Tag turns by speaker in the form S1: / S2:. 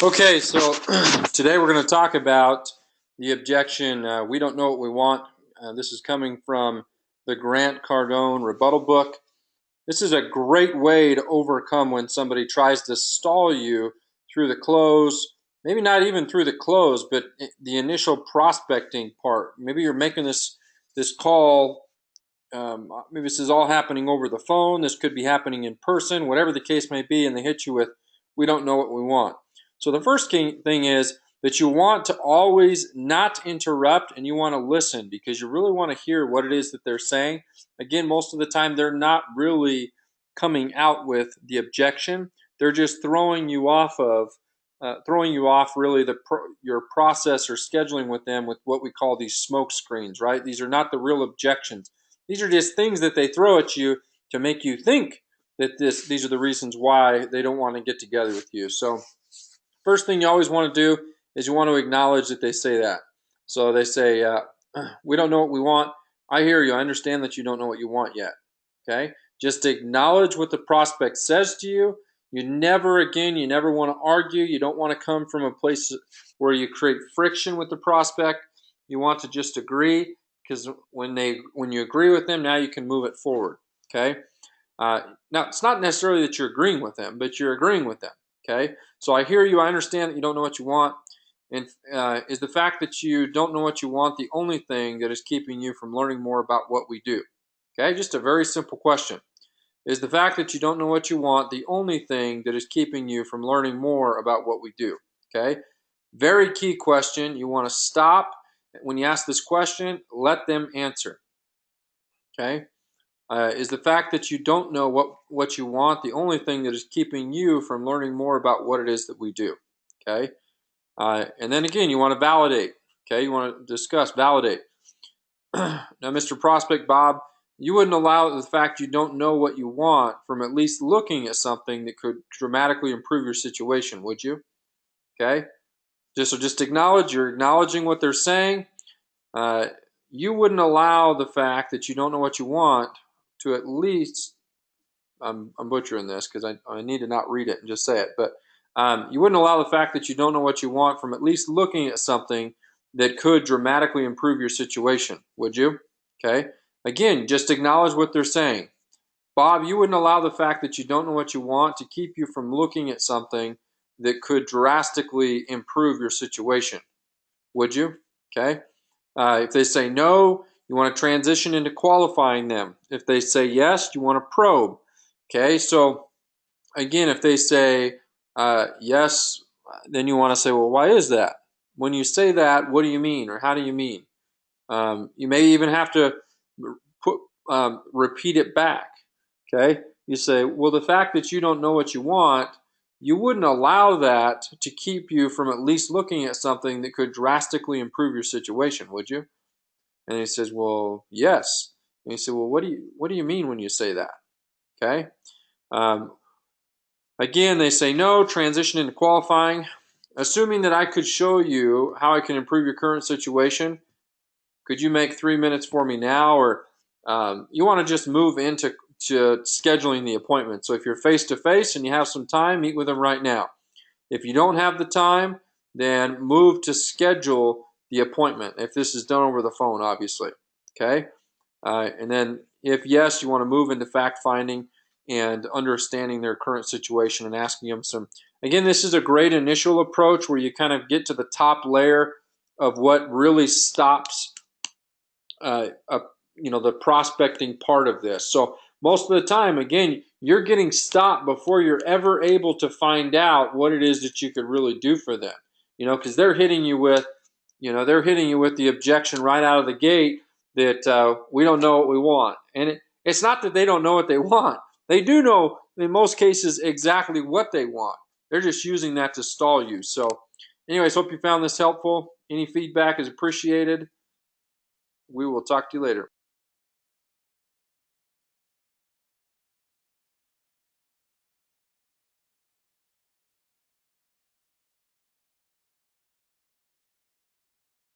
S1: Okay, so today we're going to talk about the objection, we don't know what we want. This is coming from the Grant Cardone rebuttal book. This is a great way to overcome when somebody tries to stall you through the close, maybe not even through the close, but the initial prospecting part. Maybe you're making this call, maybe this is all happening over the phone, this could be happening in person, whatever the case may be, and they hit you with, we don't know what we want. So the first thing is that you want to always not interrupt, and you want to listen because you really want to hear what it is that they're saying. Again, most of the time they're not really coming out with the objection. They're just throwing you off really your process or scheduling with them with what we call these smoke screens, right? These are not the real objections. These are just things that they throw at you to make you think that these are the reasons why they don't want to get together with you. So first thing you always want to do is you want to acknowledge that they say that. So they say, we don't know what we want. I hear you. I understand that you don't know what you want yet. Okay? Just acknowledge what the prospect says to you. You never want to argue. You don't want to come from a place where you create friction with the prospect. You want to just agree, because when you agree with them, now you can move it forward. Okay? Now, it's not necessarily that you're agreeing with them, but you're agreeing with them. Okay, so I hear you. I understand that you don't know what you want. And is the fact that you don't know what you want the only thing that is keeping you from learning more about what we do? Okay, just a very simple question. Is the fact that you don't know what you want the only thing that is keeping you from learning more about what we do? Okay, very key question. You want to stop when you ask this question, let them answer. Okay. Is the fact that you don't know what you want the only thing that is keeping you from learning more about what it is that we do? Okay, and then again, you want to validate. Okay, you want to discuss, validate. Now, Mr. Prospect Bob, you wouldn't allow the fact you don't know what you want from at least looking at something that could dramatically improve your situation, would you? Okay, just acknowledge. You're acknowledging what they're saying. You wouldn't allow the fact that you don't know what you want to at least, I'm butchering this because I need to not read it and just say it, but you wouldn't allow the fact that you don't know what you want from at least looking at something that could dramatically improve your situation, would you? Okay. Again, just acknowledge what they're saying. Bob, you wouldn't allow the fact that you don't know what you want to keep you from looking at something that could drastically improve your situation, would you? Okay. If they say no, you want to transition into qualifying them. If they say yes, you want to probe. Okay, so again, if they say yes, then you want to say, well, why is that? When you say that, what do you mean, or how do you mean? You may even have to repeat it back. Okay, you say, well, the fact that you don't know what you want, you wouldn't allow that to keep you from at least looking at something that could drastically improve your situation, would you? And he says, well, yes. And he said, well, what do you mean when you say that? Okay. Again, they say no, transition into qualifying. Assuming that I could show you how I can improve your current situation, could you make 3 minutes for me now? Or you want to just move into scheduling the appointment. So if you're face-to-face and you have some time, meet with them right now. If you don't have the time, then move to schedule the appointment, if this is done over the phone, obviously. Okay? And then if yes, you want to move into fact-finding and understanding their current situation and asking them some. Again, this is a great initial approach where you kind of get to the top layer of what really stops the prospecting part of this. So most of the time, again, you're getting stopped before you're ever able to find out what it is that you could really do for them. Because they're hitting you with, the objection right out of the gate that we don't know what we want. And it's not that they don't know what they want. They do know, in most cases, exactly what they want. They're just using that to stall you. So anyways, hope you found this helpful. Any feedback is appreciated. We will talk to you later.